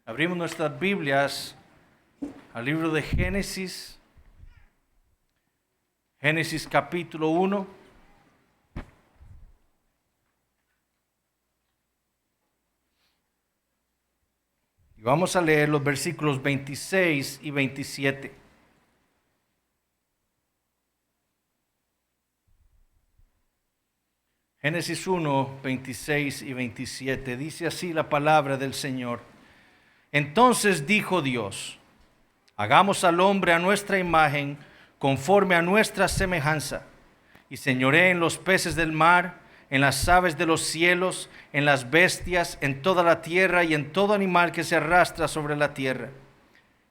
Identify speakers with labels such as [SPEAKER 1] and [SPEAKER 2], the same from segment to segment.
[SPEAKER 1] Abrimos nuestras Biblias al libro de Génesis, Génesis capítulo 1. Y vamos a leer los versículos 26 y 27. Génesis 1, 26 y 27. Dice así la palabra del Señor. Entonces dijo Dios: hagamos al hombre a nuestra imagen, conforme a nuestra semejanza, y señoree en los peces del mar, en las aves de los cielos, en las bestias, en toda la tierra y en todo animal que se arrastra sobre la tierra.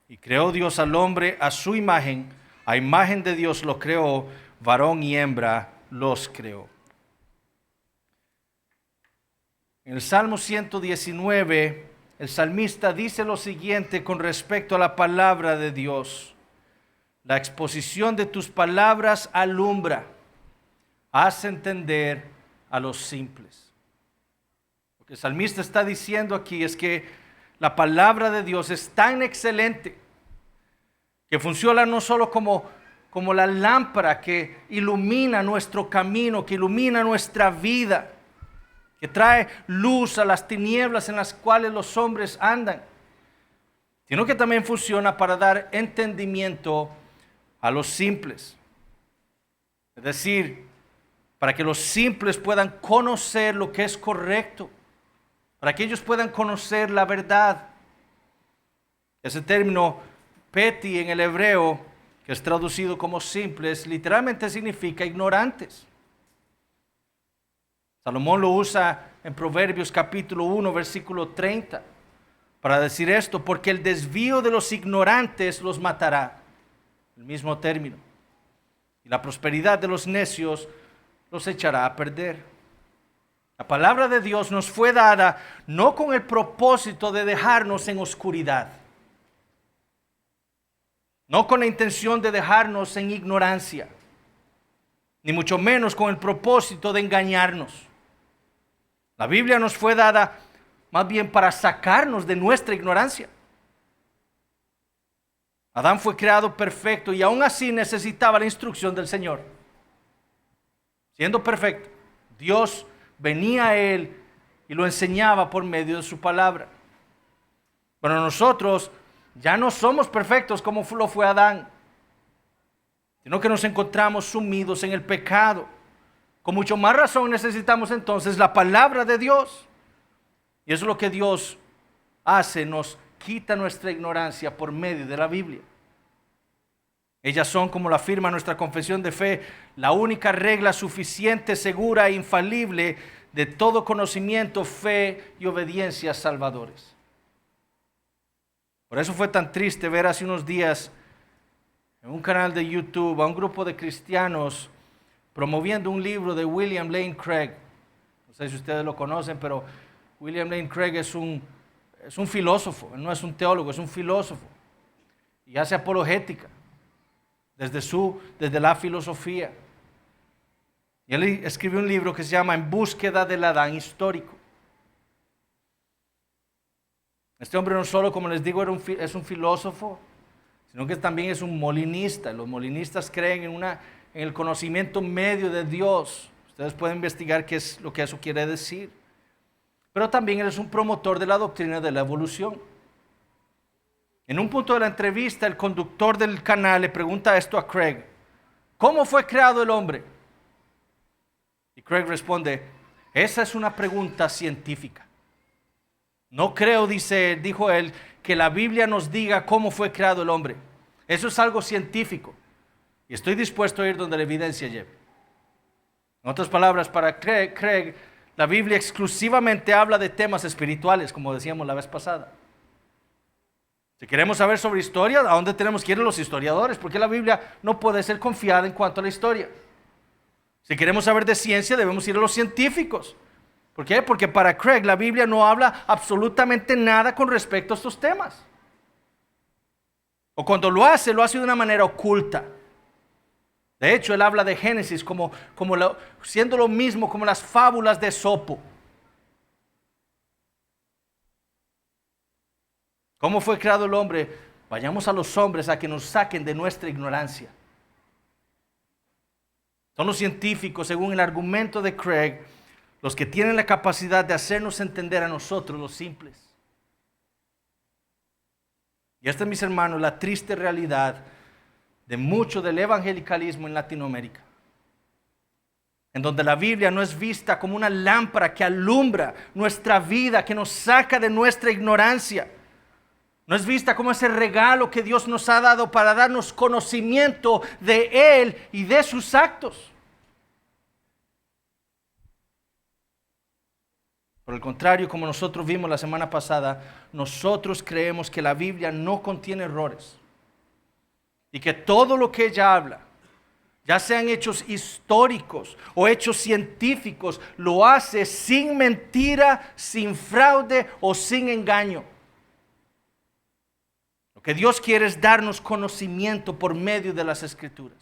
[SPEAKER 1] Y creó Dios al hombre a su imagen, a imagen de Dios lo creó, varón y hembra los creó. En el Salmo 119, el salmista dice lo siguiente con respecto a la palabra de Dios: la exposición de tus palabras alumbra, hace entender a los simples. Lo que el salmista está diciendo aquí es que la palabra de Dios es tan excelente que funciona no solo como la lámpara que ilumina nuestro camino, que ilumina nuestra vida, que trae luz a las tinieblas en las cuales los hombres andan, sino que también funciona para dar entendimiento a los simples. Es decir, para que los simples puedan conocer lo que es correcto, para que ellos puedan conocer la verdad. Ese término peti en el hebreo, que es traducido como simples, literalmente significa ignorantes. Salomón lo usa en Proverbios capítulo 1, versículo 30, para decir esto: porque el desvío de los ignorantes los matará. El mismo término. Y la prosperidad de los necios los echará a perder. La palabra de Dios nos fue dada no con el propósito de dejarnos en oscuridad, no con la intención de dejarnos en ignorancia, ni mucho menos con el propósito de engañarnos. La Biblia nos fue dada más bien para sacarnos de nuestra ignorancia. Adán fue creado perfecto y aún así necesitaba la instrucción del Señor. Siendo perfecto, Dios venía a él y lo enseñaba por medio de su palabra. Pero nosotros ya no somos perfectos como lo fue Adán, sino que nos encontramos sumidos en el pecado. Con mucho más razón necesitamos entonces la palabra de Dios. Y eso es lo que Dios hace, nos quita nuestra ignorancia por medio de la Biblia. Ellas son, como lo afirma nuestra confesión de fe, la única regla suficiente, segura e infalible de todo conocimiento, fe y obediencia salvadores. Por eso fue tan triste ver hace unos días en un canal de YouTube a un grupo de cristianos promoviendo un libro de William Lane Craig. No sé si ustedes lo conocen, pero William Lane Craig es un filósofo. Él no es un teólogo, es un filósofo. Y hace apologética desde la filosofía. Y él escribió un libro que se llama En búsqueda del Adán histórico. Este hombre no solo, como les digo, es un filósofo, sino que también es un molinista. Los molinistas creen en el conocimiento medio de Dios. Ustedes pueden investigar qué es lo que eso quiere decir. Pero también él es un promotor de la doctrina de la evolución. En un punto de la entrevista, el conductor del canal le pregunta esto a Craig: ¿cómo fue creado el hombre? Y Craig responde: esa es una pregunta científica. No creo, dijo él, que la Biblia nos diga cómo fue creado el hombre. Eso es algo científico. Y estoy dispuesto a ir donde la evidencia lleve. En otras palabras, para Craig, la Biblia exclusivamente habla de temas espirituales, como decíamos la vez pasada. Si queremos saber sobre historia, ¿a dónde tenemos que ir los historiadores? Porque la Biblia no puede ser confiada en cuanto a la historia. Si queremos saber de ciencia, debemos ir a los científicos. ¿Por qué? Porque para Craig la Biblia no habla absolutamente nada con respecto a estos temas. O cuando lo hace de una manera oculta. De hecho, él habla de Génesis siendo lo mismo como las fábulas de Esopo. ¿Cómo fue creado el hombre? Vayamos a los hombres a que nos saquen de nuestra ignorancia. Son los científicos, según el argumento de Craig, los que tienen la capacidad de hacernos entender a nosotros, los simples. Y esta, mis hermanos, la triste realidad de mucho del evangelicalismo en Latinoamérica, en donde la Biblia no es vista como una lámpara que alumbra nuestra vida, que nos saca de nuestra ignorancia. No es vista como ese regalo que Dios nos ha dado para darnos conocimiento de Él y de sus actos. Por el contrario, como nosotros vimos la semana pasada, nosotros creemos que la Biblia no contiene errores y que todo lo que ella habla, ya sean hechos históricos o hechos científicos, lo hace sin mentira, sin fraude o sin engaño. Lo que Dios quiere es darnos conocimiento por medio de las Escrituras.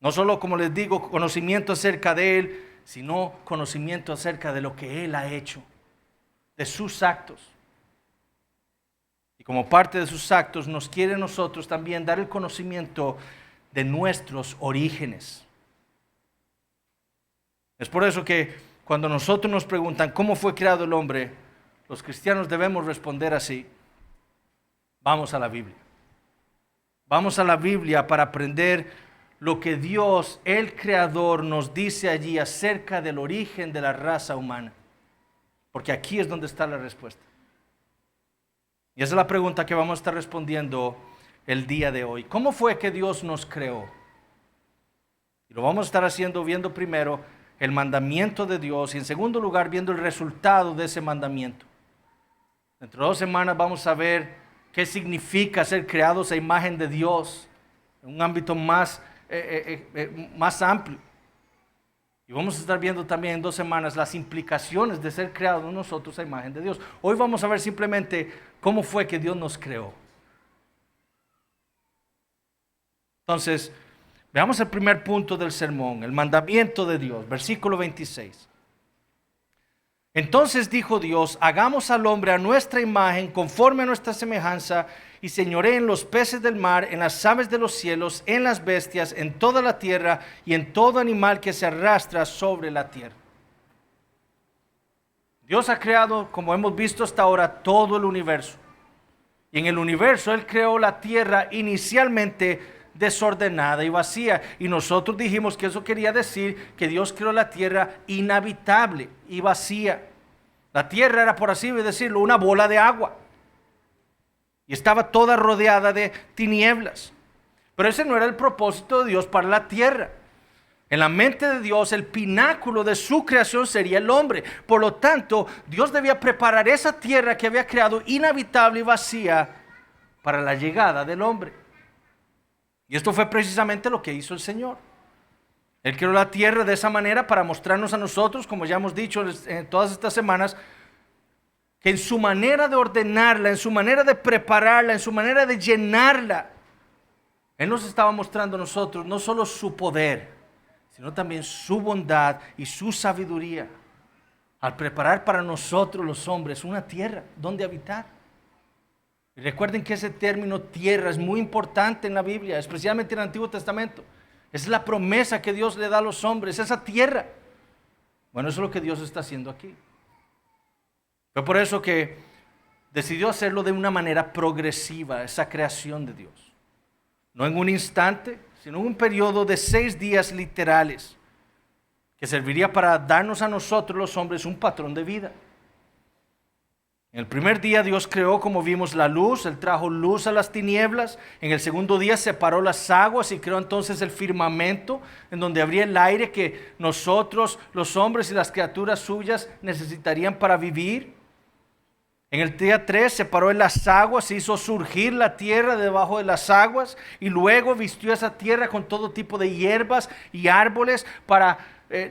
[SPEAKER 1] No solo, como les digo, conocimiento acerca de Él, sino conocimiento acerca de lo que Él ha hecho, de sus actos. Y como parte de sus actos nos quiere a nosotros también dar el conocimiento de nuestros orígenes. Es por eso que cuando nosotros nos preguntan cómo fue creado el hombre, los cristianos debemos responder así: vamos a la Biblia. Vamos a la Biblia para aprender lo que Dios, el Creador, nos dice allí acerca del origen de la raza humana. Porque aquí es donde está la respuesta. Y esa es la pregunta que vamos a estar respondiendo el día de hoy. ¿Cómo fue que Dios nos creó? Y lo vamos a estar haciendo viendo primero el mandamiento de Dios y en segundo lugar viendo el resultado de ese mandamiento. Dentro de 2 semanas vamos a ver qué significa ser creados a imagen de Dios en un ámbito más amplio. Y vamos a estar viendo también en 2 semanas las implicaciones de ser creados nosotros a imagen de Dios. Hoy vamos a ver simplemente cómo fue que Dios nos creó. Entonces, veamos el primer punto del sermón, el mandamiento de Dios, versículo 26. Entonces dijo Dios: hagamos al hombre a nuestra imagen, conforme a nuestra semejanza, y señoree en los peces del mar, en las aves de los cielos, en las bestias, en toda la tierra y en todo animal que se arrastra sobre la tierra. Dios ha creado, como hemos visto hasta ahora, todo el universo. Y en el universo Él creó la tierra inicialmente desordenada y vacía. Y nosotros dijimos que eso quería decir que Dios creó la tierra inhabitable y vacía. La tierra era, por así decirlo, una bola de agua. Y estaba toda rodeada de tinieblas. Pero ese no era el propósito de Dios para la tierra. En la mente de Dios, el pináculo de su creación sería el hombre. Por lo tanto, Dios debía preparar esa tierra que había creado inhabitable y vacía para la llegada del hombre. Y esto fue precisamente lo que hizo el Señor. Él creó la tierra de esa manera para mostrarnos a nosotros, como ya hemos dicho en todas estas semanas, que en su manera de ordenarla, en su manera de prepararla, en su manera de llenarla, Él nos estaba mostrando a nosotros no solo su poder, sino también su bondad y su sabiduría al preparar para nosotros los hombres una tierra donde habitar. Y recuerden que ese término tierra es muy importante en la Biblia, especialmente en el Antiguo Testamento. Es la promesa que Dios le da a los hombres, esa tierra. Bueno, eso es lo que Dios está haciendo aquí. Fue por eso que decidió hacerlo de una manera progresiva, esa creación de Dios. No en un instante, sino en un periodo de 6 días literales, que serviría para darnos a nosotros los hombres un patrón de vida. En el primer día Dios creó, como vimos, la luz. Él trajo luz a las tinieblas. En el segundo día separó las aguas y creó entonces el firmamento, en donde habría el aire que nosotros, los hombres y las criaturas suyas, necesitarían para vivir. En el día 3 separó en las aguas, hizo surgir la tierra debajo de las aguas y luego vistió esa tierra con todo tipo de hierbas y árboles para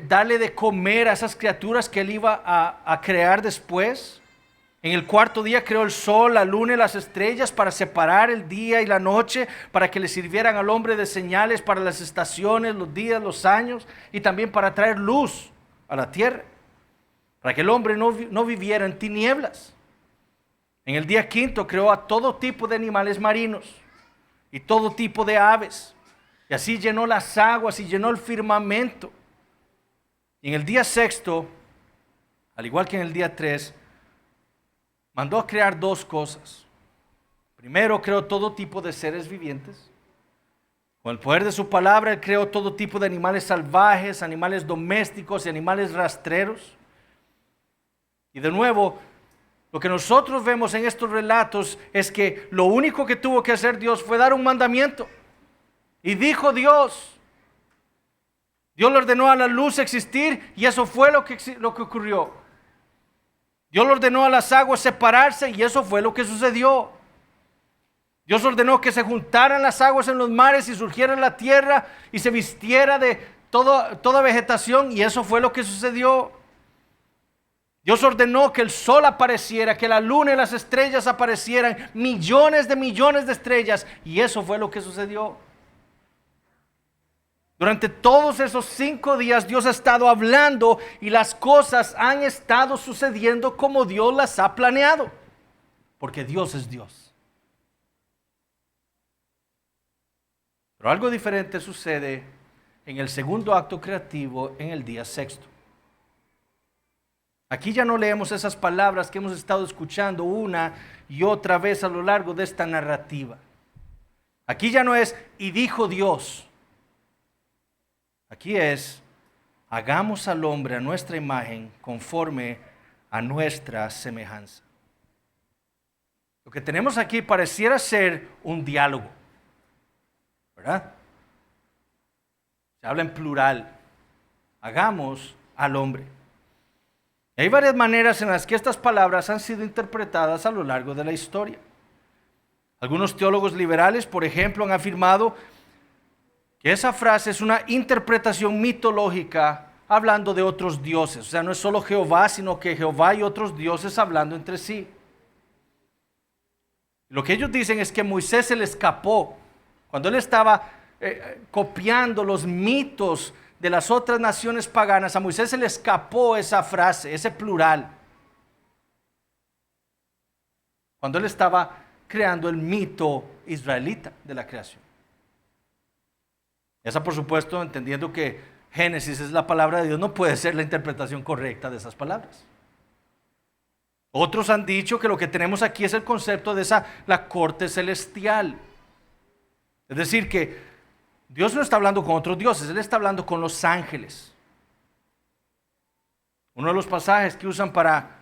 [SPEAKER 1] darle de comer a esas criaturas que Él iba a crear después. En el cuarto día creó el sol, la luna y las estrellas para separar el día y la noche, para que le sirvieran al hombre de señales para las estaciones, los días, los años, y también para traer luz a la tierra, para que el hombre no viviera en tinieblas. En el día quinto creó a todo tipo de animales marinos y todo tipo de aves. Y así llenó las aguas y llenó el firmamento. Y en el día sexto, al igual que en el día 3, mandó a crear dos cosas. Primero, creó todo tipo de seres vivientes. Con el poder de su palabra, Él creó todo tipo de animales salvajes, animales domésticos y animales rastreros. Y de nuevo, lo que nosotros vemos en estos relatos es que lo único que tuvo que hacer Dios fue dar un mandamiento. Y dijo Dios. Dios le ordenó a la luz existir y eso fue lo que ocurrió. Dios le ordenó a las aguas separarse y eso fue lo que sucedió. Dios ordenó que se juntaran las aguas en los mares y surgiera la tierra y se vistiera de toda vegetación y eso fue lo que sucedió. Dios ordenó que el sol apareciera, que la luna y las estrellas aparecieran, millones de estrellas y eso fue lo que sucedió. Durante todos esos 5 días Dios ha estado hablando y las cosas han estado sucediendo como Dios las ha planeado, porque Dios es Dios. Pero algo diferente sucede en el segundo acto creativo en el día sexto. Aquí ya no leemos esas palabras que hemos estado escuchando una y otra vez a lo largo de esta narrativa. Aquí ya no es y dijo Dios. Aquí es, hagamos al hombre a nuestra imagen conforme a nuestra semejanza. Lo que tenemos aquí pareciera ser un diálogo, ¿verdad? Se habla en plural, hagamos al hombre. Hay varias maneras en las que estas palabras han sido interpretadas a lo largo de la historia. Algunos teólogos liberales, por ejemplo, han afirmado que esa frase es una interpretación mitológica hablando de otros dioses. O sea, no es solo Jehová, sino que Jehová y otros dioses hablando entre sí. Lo que ellos dicen es que Moisés se le escapó cuando él estaba copiando los mitos de las otras naciones paganas. A Moisés se le escapó esa frase, ese plural, cuando él estaba creando el mito israelita de la creación. Esa, por supuesto, entendiendo que Génesis es la palabra de Dios, no puede ser la interpretación correcta de esas palabras. Otros han dicho que lo que tenemos aquí es el concepto de la corte celestial. Es decir, que Dios no está hablando con otros dioses, Él está hablando con los ángeles. Uno de los pasajes que usan para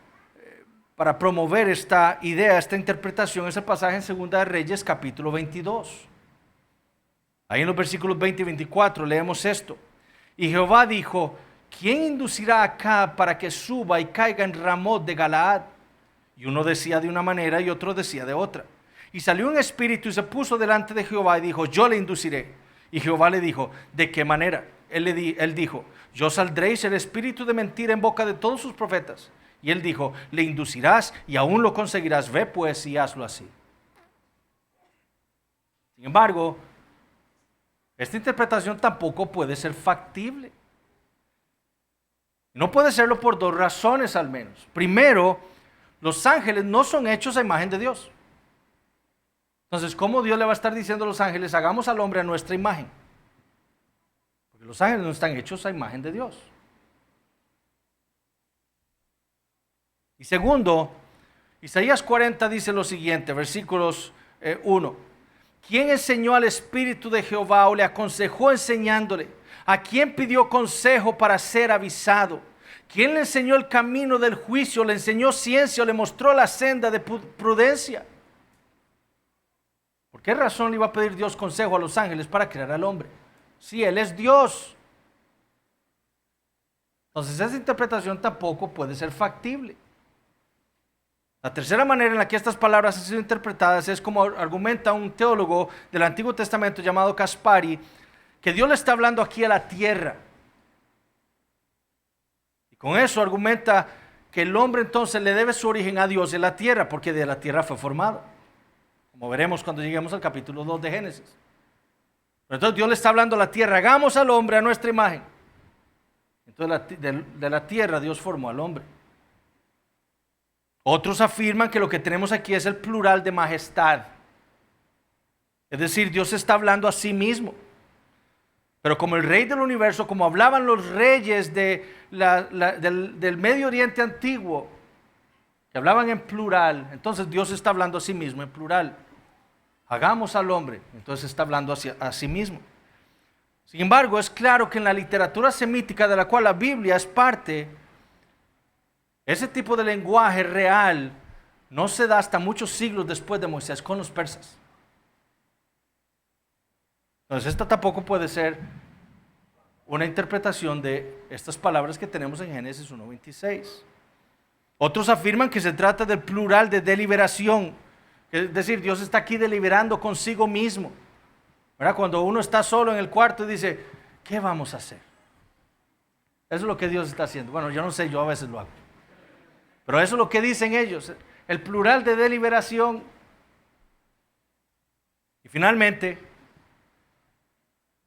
[SPEAKER 1] promover esta idea, esta interpretación, es el pasaje en Segunda de Reyes, capítulo 22. Ahí en los versículos 20 y 24 leemos esto. Y Jehová dijo, ¿quién inducirá a Acab para que suba y caiga en Ramot de Galaad? Y uno decía de una manera y otro decía de otra. Y salió un espíritu y se puso delante de Jehová y dijo, yo le induciré. Y Jehová le dijo, ¿de qué manera? Él dijo, yo saldré y seré espíritu de mentira en boca de todos sus profetas. Y él dijo, le inducirás y aún lo conseguirás. Ve pues y hazlo así. Sin embargo, esta interpretación tampoco puede ser factible. No puede serlo por dos razones al menos. Primero, los ángeles no son hechos a imagen de Dios. Entonces, ¿cómo Dios le va a estar diciendo a los ángeles, hagamos al hombre a nuestra imagen? Porque los ángeles no están hechos a imagen de Dios. Y segundo, Isaías 40 dice lo siguiente, versículos 1. ¿Quién enseñó al Espíritu de Jehová o le aconsejó enseñándole? ¿A quién pidió consejo para ser avisado? ¿Quién le enseñó el camino del juicio? ¿Le enseñó ciencia o le mostró la senda de prudencia? ¿Por qué razón le iba a pedir Dios consejo a los ángeles para crear al hombre? Si Él es Dios. Entonces esa interpretación tampoco puede ser factible. La tercera manera en la que estas palabras han sido interpretadas es como argumenta un teólogo del Antiguo Testamento llamado Caspari, que Dios le está hablando aquí a la tierra. Y con eso argumenta que el hombre entonces le debe su origen a Dios en la tierra, porque de la tierra fue formado. Como veremos cuando lleguemos al capítulo 2 de Génesis. Pero entonces Dios le está hablando a la tierra, hagamos al hombre a nuestra imagen. Entonces de la tierra Dios formó al hombre. Otros afirman que lo que tenemos aquí es el plural de majestad. Es decir, Dios está hablando a sí mismo. Pero como el rey del universo, como hablaban los reyes del Medio Oriente antiguo, que hablaban en plural, entonces Dios está hablando a sí mismo en plural. Hagamos al hombre, entonces está hablando a sí mismo. Sin embargo, es claro que en la literatura semítica de la cual la Biblia es parte, ese tipo de lenguaje real no se da hasta muchos siglos después de Moisés con los persas. Entonces, esta tampoco puede ser una interpretación de estas palabras que tenemos en Génesis 1:26. Otros afirman que se trata del plural de deliberación, es decir, Dios está aquí deliberando consigo mismo. ¿Verdad? Cuando uno está solo en el cuarto y dice, ¿qué vamos a hacer? Eso es lo que Dios está haciendo. Bueno, yo no sé, yo a veces lo hago. Pero eso es lo que dicen ellos, el plural de deliberación. Y finalmente,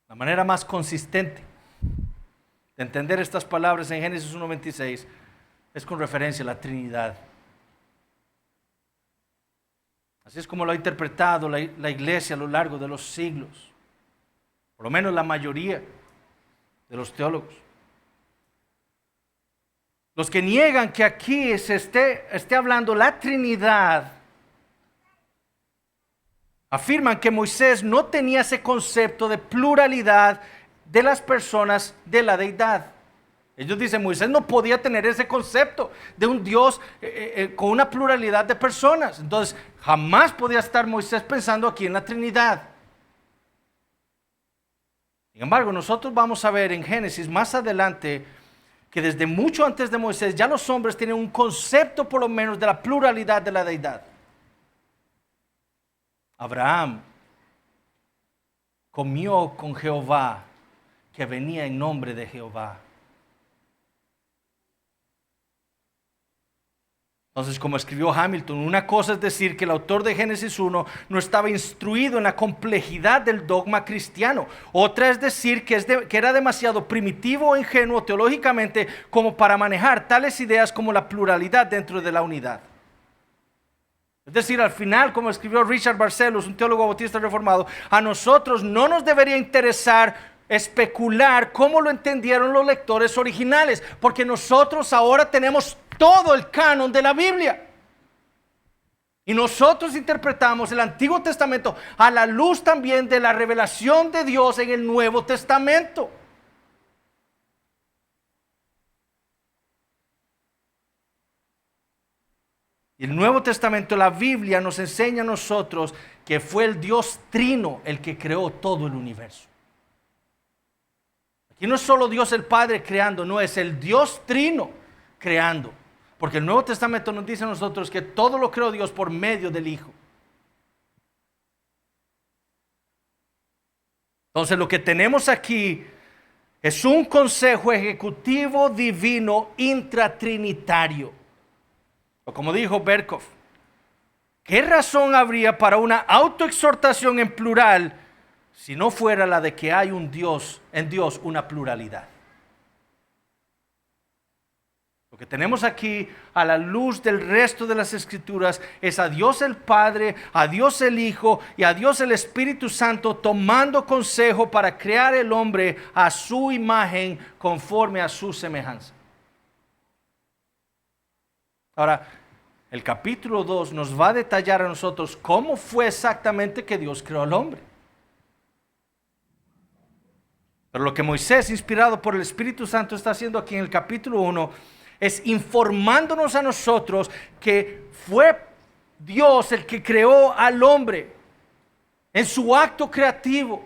[SPEAKER 1] la manera más consistente de entender estas palabras en Génesis 1:26 es con referencia a la Trinidad. Así es como lo ha interpretado la iglesia a lo largo de los siglos, por lo menos la mayoría de los teólogos. Los que niegan que aquí se esté hablando la Trinidad, afirman que Moisés no tenía ese concepto de pluralidad de las personas de la deidad. Ellos dicen, Moisés no podía tener ese concepto de un Dios con una pluralidad de personas. Entonces, jamás podía estar Moisés pensando aquí en la Trinidad. Sin embargo, nosotros vamos a ver en Génesis más adelante que desde mucho antes de Moisés ya los hombres tienen un concepto por lo menos de la pluralidad de la deidad. Abraham comió con Jehová, que venía en nombre de Jehová. Entonces, como escribió Hamilton, una cosa es decir que el autor de Génesis 1 no estaba instruido en la complejidad del dogma cristiano. Otra es decir que era demasiado primitivo o ingenuo teológicamente como para manejar tales ideas como la pluralidad dentro de la unidad. Es decir, al final, como escribió Richard Barcellos, un teólogo bautista reformado, a nosotros no nos debería interesar especular cómo lo entendieron los lectores originales, porque nosotros ahora tenemos todo el canon de la Biblia. Y nosotros interpretamos el Antiguo Testamento a la luz también de la revelación de Dios en el Nuevo Testamento. Y el Nuevo Testamento, la Biblia, nos enseña a nosotros que fue el Dios Trino el que creó todo el universo. Aquí no es solo Dios el Padre creando, no, es el Dios Trino creando. Porque el Nuevo Testamento nos dice a nosotros que todo lo creó Dios por medio del Hijo. Entonces lo que tenemos aquí es un consejo ejecutivo divino intratrinitario. O como dijo Berkhoff, ¿qué razón habría para una autoexhortación en plural si no fuera la de que hay en Dios una pluralidad? Lo que tenemos aquí a la luz del resto de las Escrituras es a Dios el Padre, a Dios el Hijo y a Dios el Espíritu Santo tomando consejo para crear el hombre a su imagen conforme a su semejanza. Ahora, el capítulo 2 nos va a detallar a nosotros cómo fue exactamente que Dios creó al hombre. Pero lo que Moisés, inspirado por el Espíritu Santo, está haciendo aquí en el capítulo 1 es informándonos a nosotros que fue Dios el que creó al hombre en su acto creativo.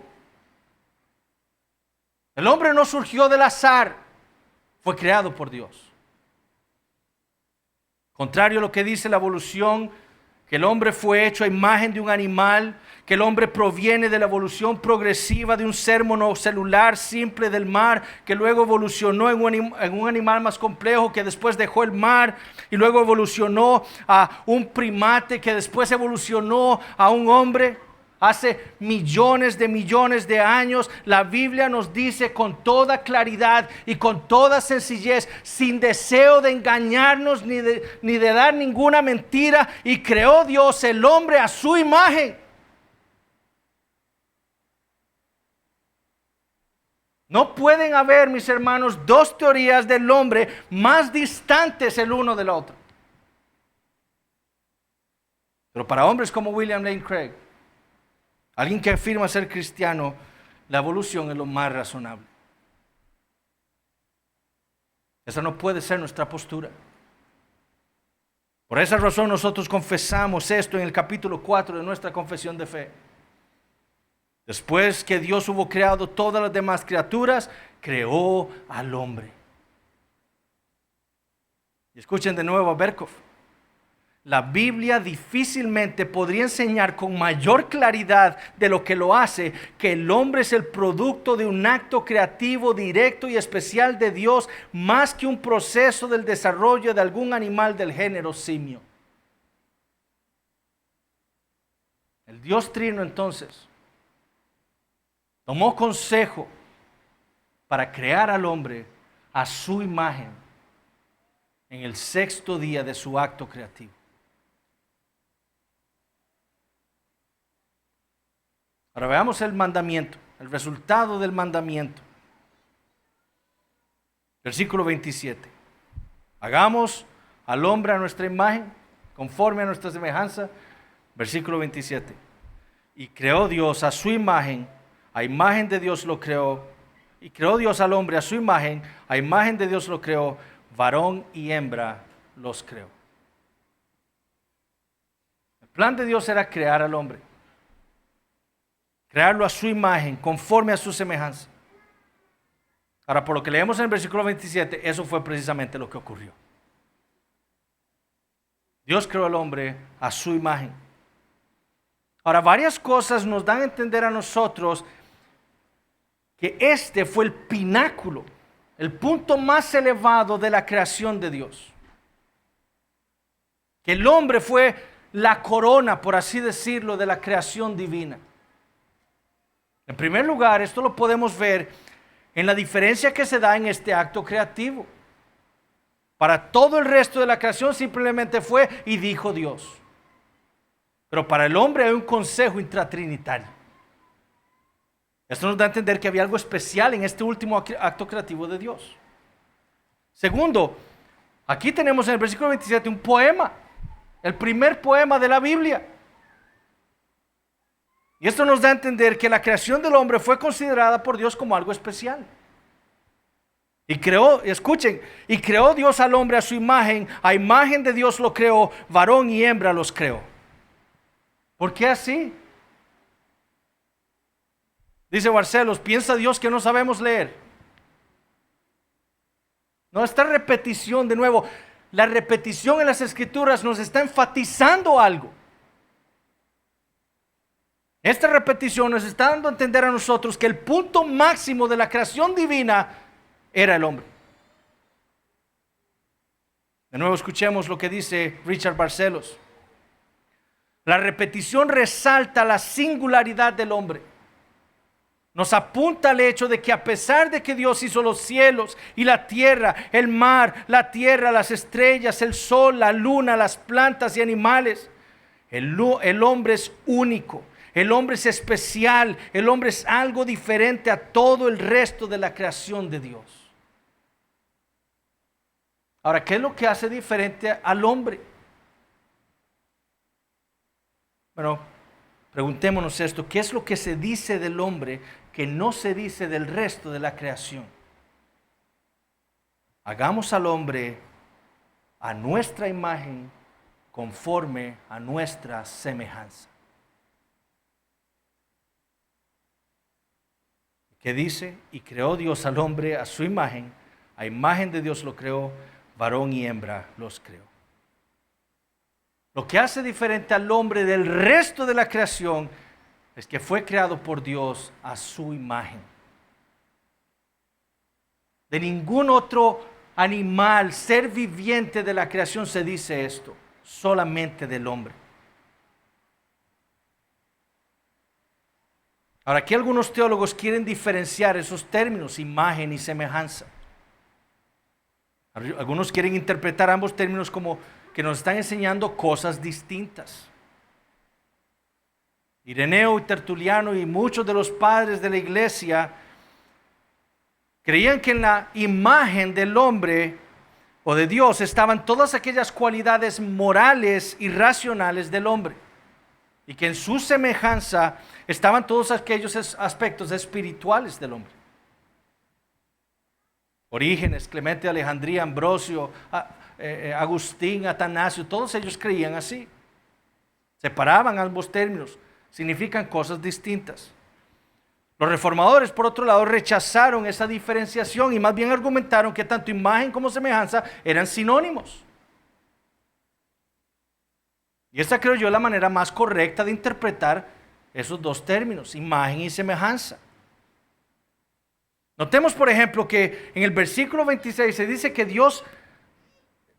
[SPEAKER 1] El hombre no surgió del azar, fue creado por Dios. Contrario a lo que dice la evolución, que el hombre fue hecho a imagen de un animal, que el hombre proviene de la evolución progresiva de un ser monocelular simple del mar, que luego evolucionó en un animal más complejo, que después dejó el mar, y luego evolucionó a un primate, que después evolucionó a un hombre. hace millones de años, la Biblia nos dice con toda claridad y con toda sencillez, sin deseo de engañarnos ni de dar ninguna mentira, y creó Dios el hombre a su imagen. No pueden haber, mis hermanos, dos teorías del hombre más distantes el uno del otro. Pero para hombres como William Lane Craig, alguien que afirma ser cristiano, la evolución es lo más razonable. Esa no puede ser nuestra postura. Por esa razón nosotros confesamos esto en el capítulo 4 de nuestra confesión de fe. Después que Dios hubo creado todas las demás criaturas, creó al hombre. Y escuchen de nuevo a Berkov. La Biblia difícilmente podría enseñar con mayor claridad de lo que lo hace, que el hombre es el producto de un acto creativo directo y especial de Dios, más que un proceso del desarrollo de algún animal del género simio. El Dios Trino entonces tomó consejo para crear al hombre a su imagen en el sexto día de su acto creativo. Ahora veamos el mandamiento, el resultado del mandamiento. Versículo 27. Hagamos al hombre a nuestra imagen, conforme a nuestra semejanza. Versículo 27. Y creó Dios a su imagen, a imagen de Dios lo creó. Y creó Dios al hombre a su imagen, a imagen de Dios lo creó, varón y hembra los creó. El plan de Dios era crear al hombre. Crearlo a su imagen, conforme a su semejanza. Ahora, por lo que leemos en el versículo 27, eso fue precisamente lo que ocurrió. Dios creó al hombre a su imagen. Ahora, varias cosas nos dan a entender a nosotros que este fue el pináculo, el punto más elevado de la creación de Dios. Que el hombre fue la corona, por así decirlo, de la creación divina. En primer lugar, esto lo podemos ver en la diferencia que se da en este acto creativo. Para todo el resto de la creación simplemente fue y dijo Dios. Pero para el hombre hay un consejo intratrinitario. Esto nos da a entender que había algo especial en este último acto creativo de Dios. Segundo, aquí tenemos en el versículo 27 un poema, el primer poema de la Biblia. Y esto nos da a entender que la creación del hombre fue considerada por Dios como algo especial. Y creó, escuchen, y creó Dios al hombre a su imagen, a imagen de Dios lo creó, varón y hembra los creó. ¿Por qué así? Dice Barcelos, ¿piensa Dios que no sabemos leer? No, esta repetición de nuevo, la repetición en las Escrituras nos está enfatizando algo. Esta repetición nos está dando a entender a nosotros que el punto máximo de la creación divina era el hombre. De nuevo escuchemos lo que dice Richard Barcelos. La repetición resalta la singularidad del hombre. Nos apunta al hecho de que a pesar de que Dios hizo los cielos y la tierra, el mar, la tierra, las estrellas, el sol, la luna, las plantas y animales, el hombre es único. El hombre es especial, el hombre es algo diferente a todo el resto de la creación de Dios. Ahora, ¿qué es lo que hace diferente al hombre? Bueno, preguntémonos esto, ¿qué es lo que se dice del hombre que no se dice del resto de la creación? Hagamos al hombre a nuestra imagen, conforme a nuestra semejanza. Que dice, y creó Dios al hombre a su imagen, a imagen de Dios lo creó, varón y hembra los creó. Lo que hace diferente al hombre del resto de la creación es que fue creado por Dios a su imagen. De ningún otro animal, ser viviente de la creación se dice esto, solamente del hombre. Ahora, aquí algunos teólogos quieren diferenciar esos términos, imagen y semejanza. Algunos quieren interpretar ambos términos como que nos están enseñando cosas distintas. Ireneo y Tertuliano y muchos de los padres de la iglesia creían que en la imagen del hombre o de Dios estaban todas aquellas cualidades morales y racionales del hombre, y que en su semejanza estaban todos aquellos aspectos espirituales del hombre. Orígenes, Clemente de Alejandría, Ambrosio, Agustín, Atanasio, todos ellos creían así. Separaban ambos términos, significan cosas distintas. Los reformadores, por otro lado, rechazaron esa diferenciación y más bien argumentaron que tanto imagen como semejanza eran sinónimos. Y esta, creo yo, es la manera más correcta de interpretar esos dos términos, imagen y semejanza. Notemos, por ejemplo, que en el versículo 26 se dice que Dios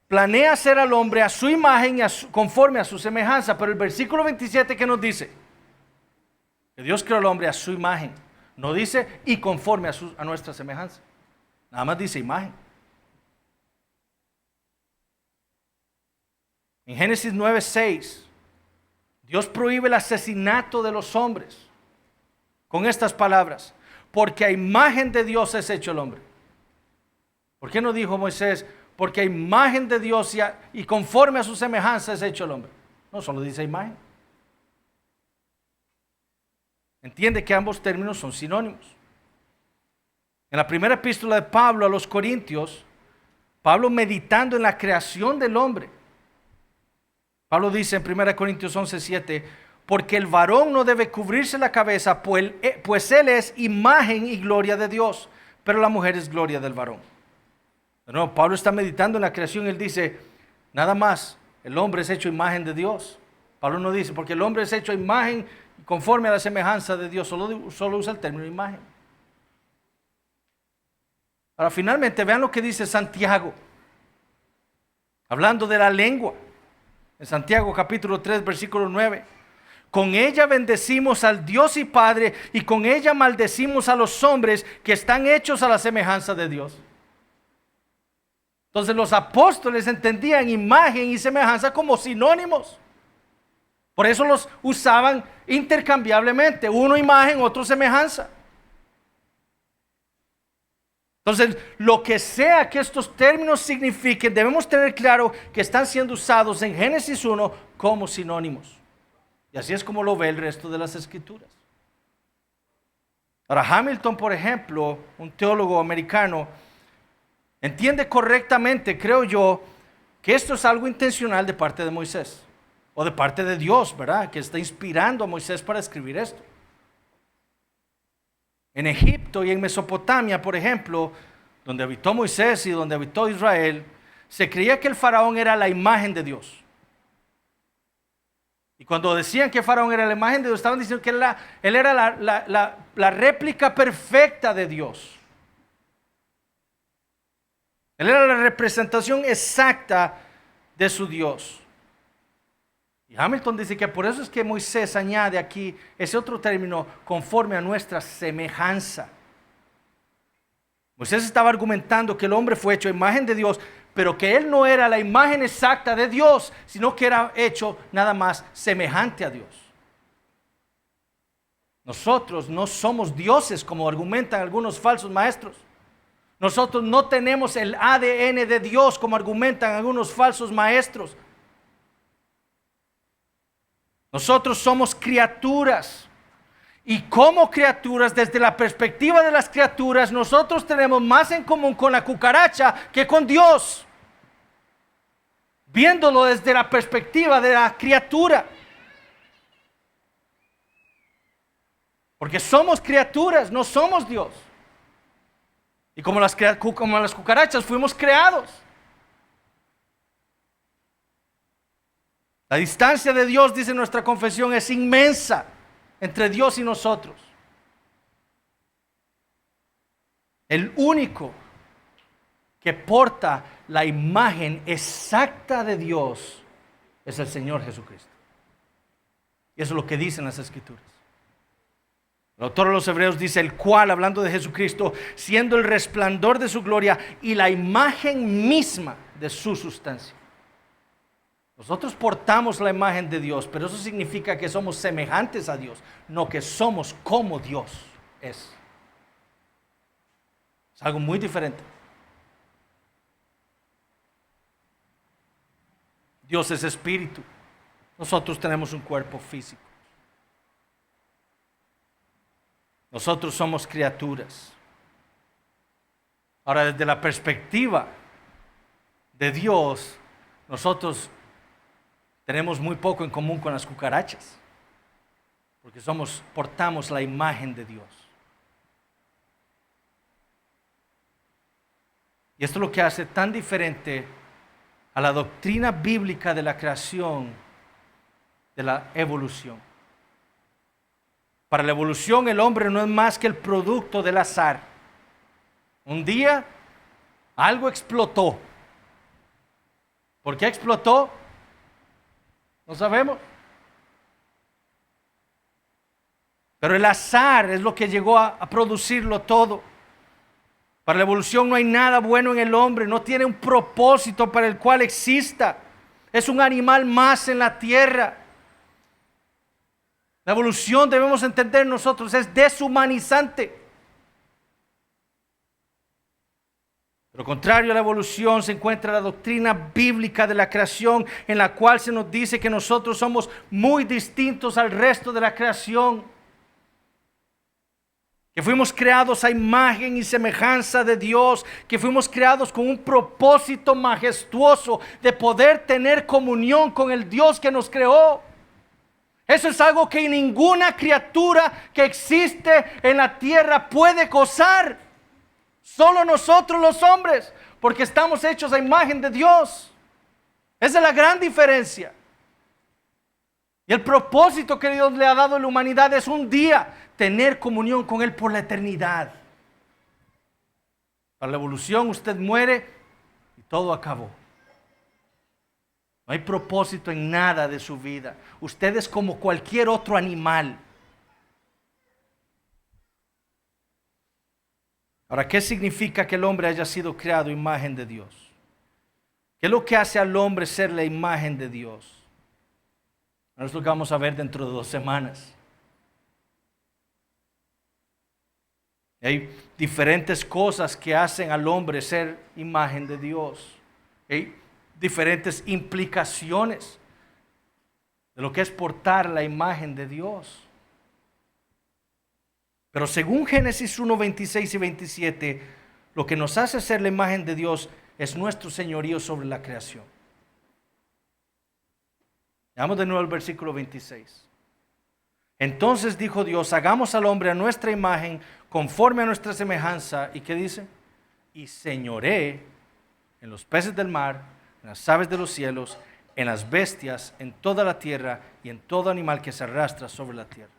[SPEAKER 1] planea hacer al hombre a su imagen y conforme a su semejanza, pero el versículo 27, ¿qué nos dice? Que Dios creó al hombre a su imagen. No dice y conforme a nuestra semejanza. Nada más dice imagen. En Génesis 9:6, Dios prohíbe el asesinato de los hombres con estas palabras: porque a imagen de Dios es hecho el hombre. ¿Por qué no dijo Moisés, porque a imagen de Dios y conforme a su semejanza es hecho el hombre? No, solo dice imagen. Entiende que ambos términos son sinónimos. En la primera epístola de Pablo a los Corintios, Pablo meditando en la creación del hombre, Pablo dice en 1 Corintios 11:7, porque el varón no debe cubrirse la cabeza, pues él es imagen y gloria de Dios, pero la mujer es gloria del varón. De nuevo, Pablo está meditando en la creación y él dice, nada más, el hombre es hecho imagen de Dios. Pablo no dice, porque el hombre es hecho imagen conforme a la semejanza de Dios, solo usa el término imagen. Ahora, finalmente, vean lo que dice Santiago, hablando de la lengua. En Santiago capítulo 3, versículo 9. Con ella bendecimos al Dios y Padre, y con ella maldecimos a los hombres que están hechos a la semejanza de Dios. Entonces los apóstoles entendían imagen y semejanza como sinónimos. Por eso los usaban intercambiablemente, uno imagen, otro semejanza. Entonces, lo que sea que estos términos signifiquen, debemos tener claro que están siendo usados en Génesis 1 como sinónimos. Y así es como lo ve el resto de las escrituras. Ahora, Hamilton, por ejemplo, un teólogo americano, entiende correctamente, creo yo, que esto es algo intencional de parte de Moisés. O de parte de Dios, ¿verdad? Que está inspirando a Moisés para escribir esto. En Egipto y en Mesopotamia, por ejemplo, donde habitó Moisés y donde habitó Israel, se creía que el faraón era la imagen de Dios. Y cuando decían que Faraón era la imagen de Dios, estaban diciendo que él era la réplica perfecta de Dios. Él era la representación exacta de su Dios. Y Hamilton dice que por eso es que Moisés añade aquí ese otro término, conforme a nuestra semejanza. Moisés estaba argumentando que el hombre fue hecho a imagen de Dios, pero que él no era la imagen exacta de Dios, sino que era hecho nada más semejante a Dios. Nosotros no somos dioses, como argumentan algunos falsos maestros. Nosotros no tenemos el ADN de Dios, como argumentan algunos falsos maestros. Nosotros somos criaturas. Y como criaturas, desde la perspectiva de las criaturas, nosotros tenemos más en común con la cucaracha que con Dios. Viéndolo desde la perspectiva de la criatura. Porque somos criaturas, no somos Dios. Y como las cucarachas fuimos creados. La distancia de Dios, dice nuestra confesión, es inmensa entre Dios y nosotros. El único que porta la imagen exacta de Dios es el Señor Jesucristo. Y eso es lo que dicen las Escrituras. El autor de los Hebreos dice, el cual, hablando de Jesucristo, siendo el resplandor de su gloria y la imagen misma de su sustancia. Nosotros portamos la imagen de Dios, pero eso significa que somos semejantes a Dios, no que somos como Dios es. Es algo muy diferente. Dios es espíritu. Nosotros tenemos un cuerpo físico. Nosotros somos criaturas. Ahora, desde la perspectiva de Dios, nosotros tenemos muy poco en común con las cucarachas, porque portamos la imagen de Dios. Y esto es lo que hace tan diferente a la doctrina bíblica de la creación, de la evolución. Para la evolución, el hombre no es más que el producto del azar. Un día algo explotó. ¿Por qué explotó? No sabemos. Pero el azar es lo que llegó a producirlo todo. Para la evolución no hay nada bueno en el hombre, no tiene un propósito para el cual exista. Es un animal más en la tierra. La evolución, debemos entender nosotros, es deshumanizante. Pero contrario a la evolución se encuentra la doctrina bíblica de la creación, en la cual se nos dice que nosotros somos muy distintos al resto de la creación. Que fuimos creados a imagen y semejanza de Dios, que fuimos creados con un propósito majestuoso de poder tener comunión con el Dios que nos creó. Eso es algo que ninguna criatura que existe en la tierra puede gozar. Solo nosotros los hombres, porque estamos hechos a imagen de Dios. Esa es la gran diferencia. Y el propósito que Dios le ha dado a la humanidad es un día tener comunión con Él por la eternidad. Para la evolución usted muere y todo acabó. No hay propósito en nada de su vida. Usted es como cualquier otro animal. Ahora, ¿qué significa que el hombre haya sido creado imagen de Dios? ¿Qué es lo que hace al hombre ser la imagen de Dios? Eso es lo que vamos a ver dentro de 2 semanas. Hay diferentes cosas que hacen al hombre ser imagen de Dios. Hay diferentes implicaciones de lo que es portar la imagen de Dios. Pero según Génesis 1, 26 y 27, lo que nos hace ser la imagen de Dios es nuestro señorío sobre la creación. Veamos de nuevo el versículo 26. Entonces dijo Dios, hagamos al hombre a nuestra imagen, conforme a nuestra semejanza. ¿Y qué dice? Y señoré en los peces del mar, en las aves de los cielos, en las bestias, en toda la tierra y en todo animal que se arrastra sobre la tierra.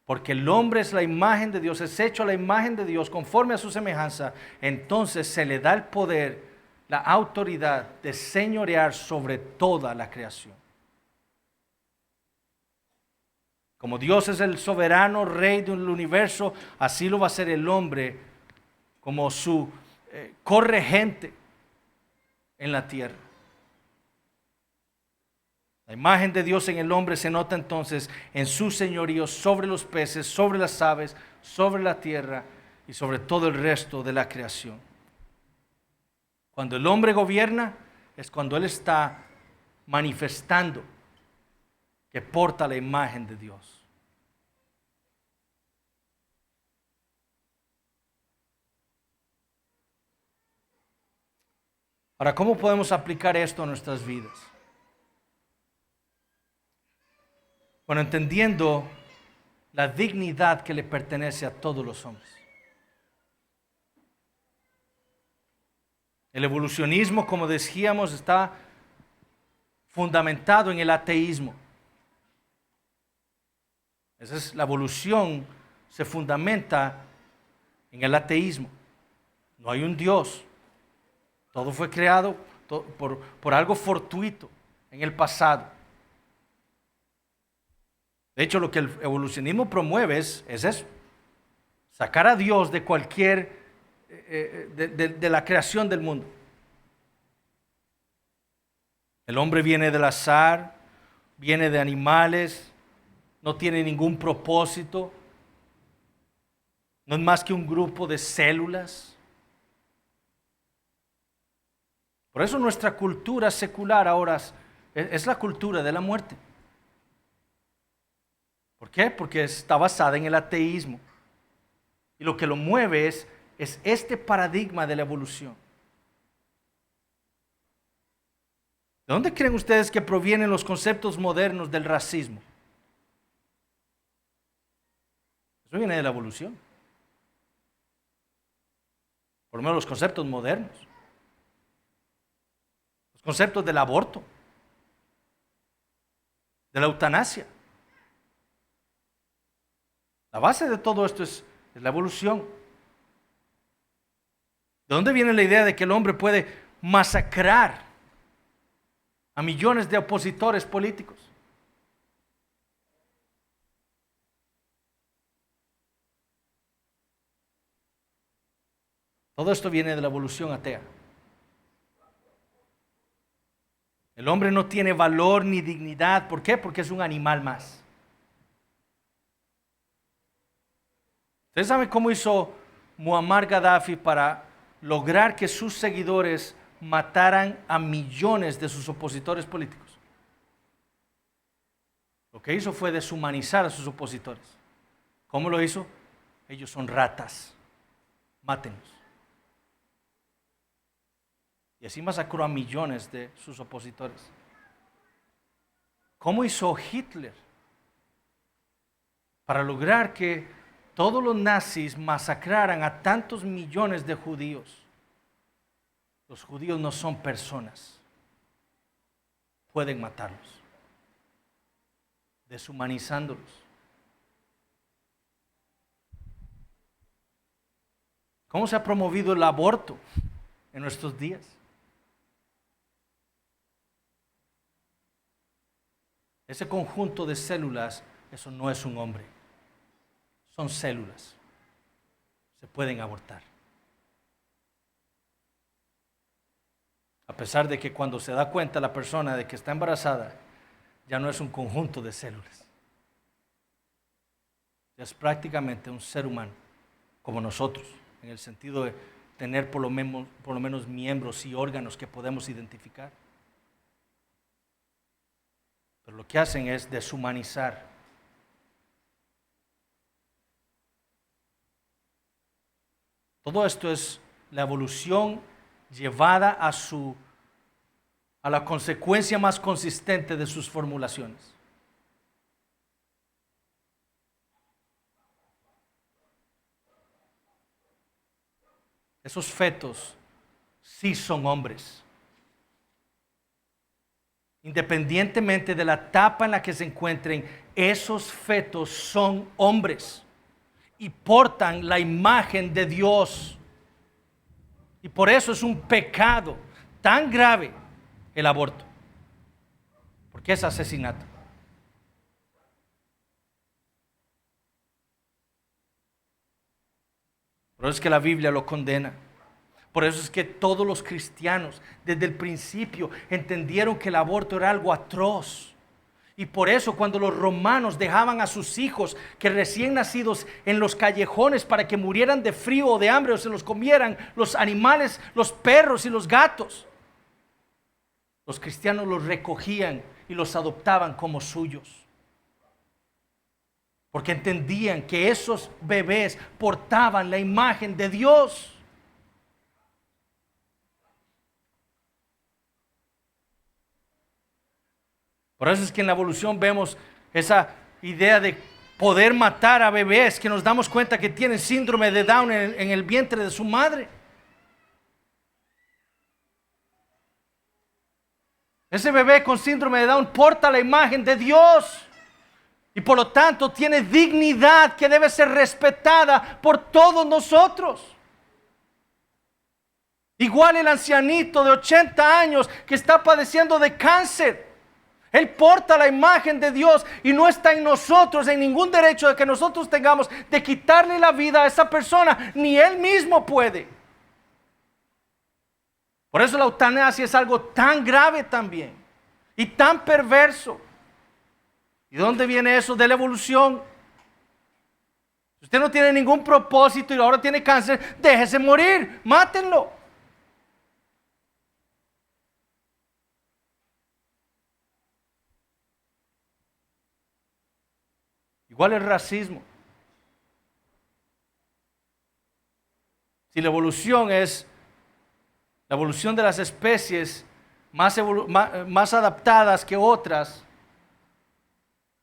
[SPEAKER 1] Porque el hombre es la imagen de Dios, es hecho a la imagen de Dios, conforme a su semejanza. Entonces se le da el poder, la autoridad de señorear sobre toda la creación. Como Dios es el soberano rey del universo, así lo va a ser el hombre como su corregente en la tierra. La imagen de Dios en el hombre se nota entonces en su señorío sobre los peces, sobre las aves, sobre la tierra y sobre todo el resto de la creación. Cuando el hombre gobierna es cuando él está manifestando que porta la imagen de Dios. Ahora, ¿cómo podemos aplicar esto a nuestras vidas? Bueno, entendiendo la dignidad que le pertenece a todos los hombres. El evolucionismo, como decíamos, está fundamentado en el ateísmo. Esa es la evolución, se fundamenta en el ateísmo. No hay un Dios. Todo fue creado por algo fortuito en el pasado. De hecho, lo que el evolucionismo promueve es eso, Sacar a Dios de cualquier, de la creación del mundo. El hombre viene del azar, viene de animales, no tiene ningún propósito, no es más que un grupo de células. Por eso nuestra cultura secular ahora es la cultura de la muerte. ¿Por qué? Porque está basada en el ateísmo. Y lo que lo mueve es este paradigma de la evolución. ¿De dónde creen ustedes que provienen los conceptos modernos del racismo? Eso viene de la evolución. Por lo menos los conceptos modernos. Los conceptos del aborto. De la eutanasia. La base de todo esto es la evolución. ¿De dónde viene la idea de que el hombre puede masacrar a millones de opositores políticos? Todo esto viene de la evolución atea. El hombre no tiene valor ni dignidad. ¿Por qué? Porque es un animal más. ¿Ustedes saben cómo hizo Muammar Gaddafi para lograr que sus seguidores mataran a millones de sus opositores políticos? Lo que hizo fue deshumanizar a sus opositores. ¿Cómo lo hizo? Ellos son ratas. Mátenlos. Y así masacró a millones de sus opositores. ¿Cómo hizo Hitler para lograr que todos los nazis masacraran a tantos millones de judíos? Los judíos no son personas. Pueden matarlos, deshumanizándolos. ¿Cómo se ha promovido el aborto en nuestros días? Ese conjunto de células, eso no es un hombre. Son células. Se pueden abortar. A pesar de que cuando se da cuenta la persona de que está embarazada, ya no es un conjunto de células. Es prácticamente un ser humano, como nosotros, en el sentido de tener por lo menos miembros y órganos que podemos identificar. Pero lo que hacen es deshumanizar. Todo esto es la evolución llevada a la consecuencia más consistente de sus formulaciones. Esos fetos sí son hombres. Independientemente de la etapa en la que se encuentren, esos fetos son hombres y portan la imagen de Dios. Y por eso es un pecado tan grave el aborto, porque es asesinato. Por eso es que la Biblia lo condena. Por eso es que todos los cristianos desde el principio entendieron que el aborto era algo atroz. Y por eso cuando los romanos dejaban a sus hijos que recién nacidos en los callejones para que murieran de frío o de hambre o se los comieran los animales, los perros y los gatos, los cristianos los recogían y los adoptaban como suyos. Porque entendían que esos bebés portaban la imagen de Dios. Por eso es que en la evolución vemos esa idea de poder matar a bebés que nos damos cuenta que tienen síndrome de Down en el vientre de su madre. Ese bebé con síndrome de Down porta la imagen de Dios y por lo tanto tiene dignidad que debe ser respetada por todos nosotros. Igual el ancianito de 80 años que está padeciendo de cáncer. Él porta la imagen de Dios y no está en nosotros, en ningún derecho de que nosotros tengamos de quitarle la vida a esa persona, ni Él mismo puede. Por eso la eutanasia es algo tan grave también y tan perverso. ¿Y dónde viene eso? De la evolución. Si usted no tiene ningún propósito y ahora tiene cáncer, déjese morir, mátenlo. Igual el racismo. Si la evolución es la evolución de las especies más adaptadas que otras,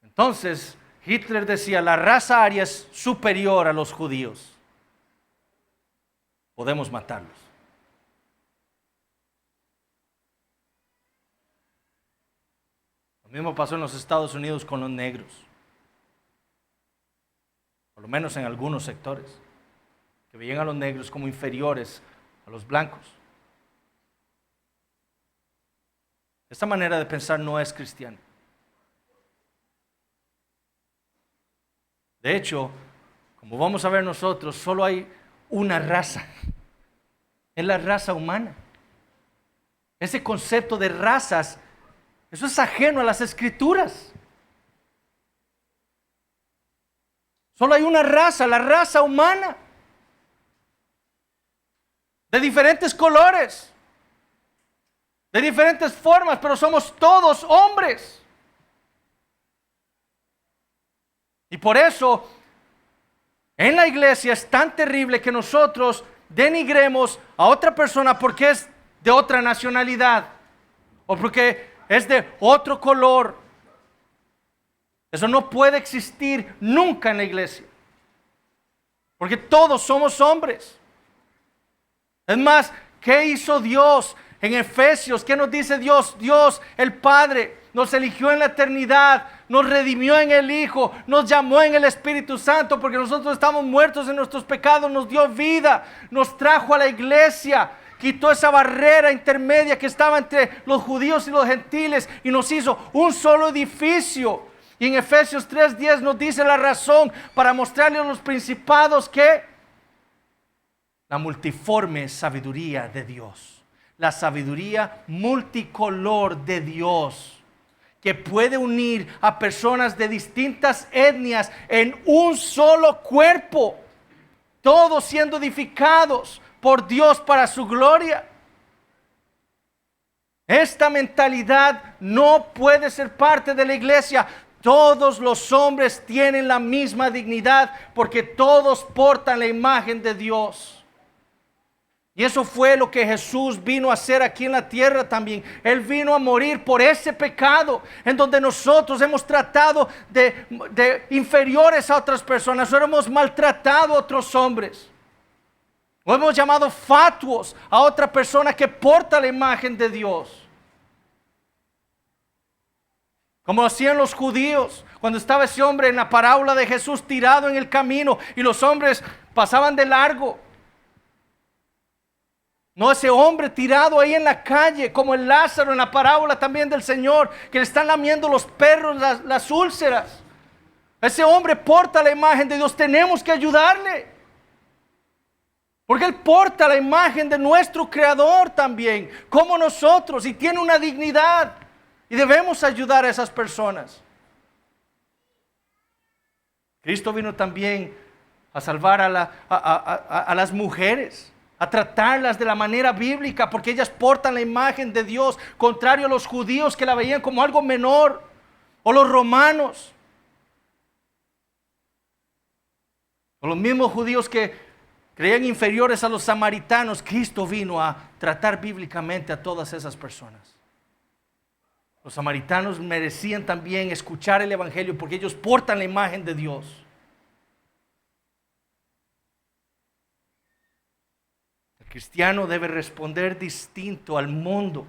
[SPEAKER 1] entonces Hitler decía, la raza aria es superior a los judíos. Podemos matarlos. Lo mismo pasó en los Estados Unidos con los negros. Por lo menos en algunos sectores, que veían a los negros como inferiores a los blancos. Esta manera de pensar no es cristiana. De hecho, como vamos a ver nosotros, solo hay una raza. Es la raza humana. Ese concepto de razas, eso es ajeno a las Escrituras. Solo hay una raza, la raza humana. De diferentes colores, de diferentes formas, pero somos todos hombres. Y por eso, en la iglesia es tan terrible que nosotros denigremos a otra persona porque es de otra nacionalidad o porque es de otro color. Eso no puede existir nunca en la iglesia, porque todos somos hombres. Es más, ¿qué hizo Dios en Efesios? ¿Qué nos dice Dios? Dios, el Padre, nos eligió en la eternidad, nos redimió en el Hijo, nos llamó en el Espíritu Santo, porque nosotros estamos muertos en nuestros pecados, nos dio vida, nos trajo a la iglesia, quitó esa barrera intermedia que estaba entre los judíos y los gentiles y nos hizo un solo edificio. Y en Efesios 3:10 nos dice la razón para mostrarle a los principados que la multiforme sabiduría de Dios, la sabiduría multicolor de Dios, que puede unir a personas de distintas etnias en un solo cuerpo, todos siendo edificados por Dios para su gloria. Esta mentalidad no puede ser parte de la iglesia. Todos los hombres tienen la misma dignidad porque todos portan la imagen de Dios. Y eso fue lo que Jesús vino a hacer aquí en la tierra también. Él vino a morir por ese pecado en donde nosotros hemos tratado de inferiores a otras personas, o hemos maltratado a otros hombres, o hemos llamado fatuos a otra persona que porta la imagen de Dios. Como hacían los judíos cuando estaba ese hombre en la parábola de Jesús tirado en el camino y los hombres pasaban de largo. No, ese hombre tirado ahí en la calle, como el Lázaro en la parábola también del Señor, que le están lamiendo los perros las úlceras. Ese hombre porta la imagen de Dios, tenemos que ayudarle. Porque Él porta la imagen de nuestro Creador también, como nosotros, y tiene una dignidad. Y debemos ayudar a esas personas. Cristo vino también a salvar a las mujeres, a tratarlas de la manera bíblica, porque ellas portan la imagen de Dios, contrario a los judíos que la veían como algo menor, o los romanos, o los mismos judíos que creían inferiores a los samaritanos. Cristo vino a tratar bíblicamente a todas esas personas. Los samaritanos merecían también escuchar el evangelio porque ellos portan la imagen de Dios. El cristiano debe responder distinto al mundo.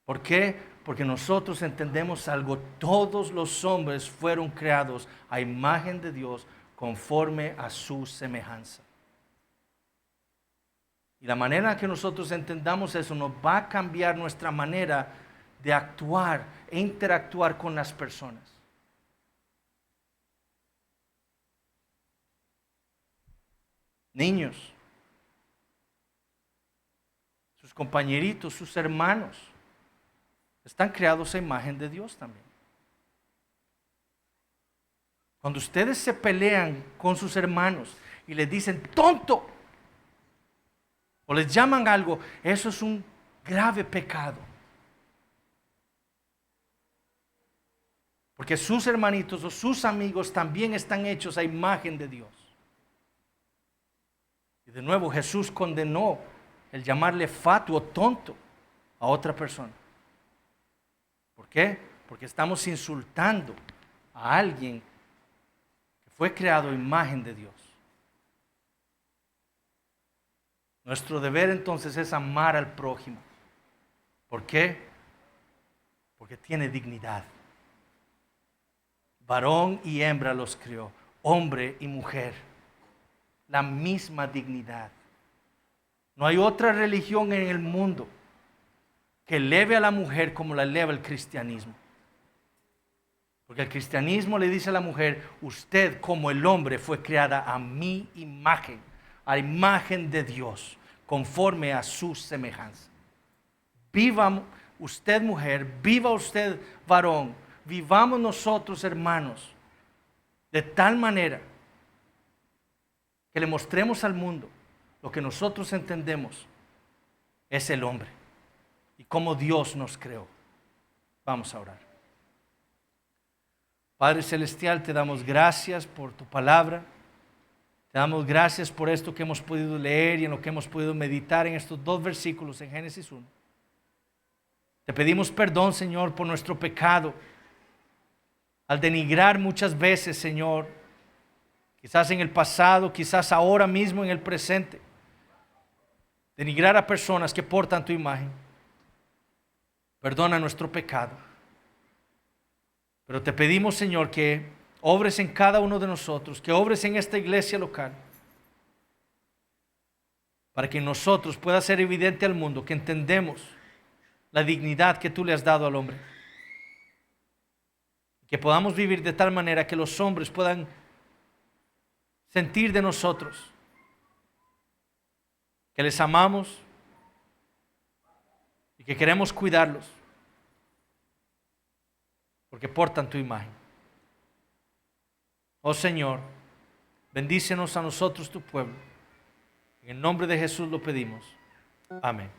[SPEAKER 1] ¿Por qué? Porque nosotros entendemos algo. Todos los hombres fueron creados a imagen de Dios conforme a su semejanza. Y la manera que nosotros entendamos eso nos va a cambiar nuestra manera de actuar e interactuar con las personas. Niños, sus compañeritos, sus hermanos, están creados a imagen de Dios también. Cuando ustedes se pelean con sus hermanos y les dicen tonto o les llaman algo, eso es un grave pecado. Porque sus hermanitos o sus amigos también están hechos a imagen de Dios. Y de nuevo Jesús condenó el llamarle fatuo o tonto a otra persona. ¿Por qué? Porque estamos insultando a alguien que fue creado a imagen de Dios. Nuestro deber entonces es amar al prójimo. ¿Por qué? Porque tiene dignidad. Varón y hembra los crió, hombre y mujer, la misma dignidad. No hay otra religión en el mundo que eleve a la mujer como la eleva el cristianismo. Porque el cristianismo le dice a la mujer, usted como el hombre fue creada a mi imagen, a imagen de Dios, conforme a su semejanza. Viva usted mujer, viva usted varón, vivamos nosotros hermanos, de tal manera que le mostremos al mundo lo que nosotros entendemos es el hombre y cómo Dios nos creó. Vamos a orar. Padre Celestial, te damos gracias por tu palabra. Te damos gracias por esto que hemos podido leer y en lo que hemos podido meditar en estos 2 versículos en Génesis 1. Te pedimos perdón, Señor, por nuestro pecado. Al denigrar muchas veces, Señor, quizás en el pasado, quizás ahora mismo en el presente, denigrar a personas que portan tu imagen. Perdona nuestro pecado. Pero te pedimos, Señor, que obres en cada uno de nosotros, que obres en esta iglesia local, para que en nosotros pueda ser evidente al mundo que entendemos la dignidad que tú le has dado al hombre. Que podamos vivir de tal manera que los hombres puedan sentir de nosotros que les amamos y que queremos cuidarlos porque portan tu imagen. Oh Señor, bendícenos a nosotros tu pueblo. En el nombre de Jesús lo pedimos. Amén.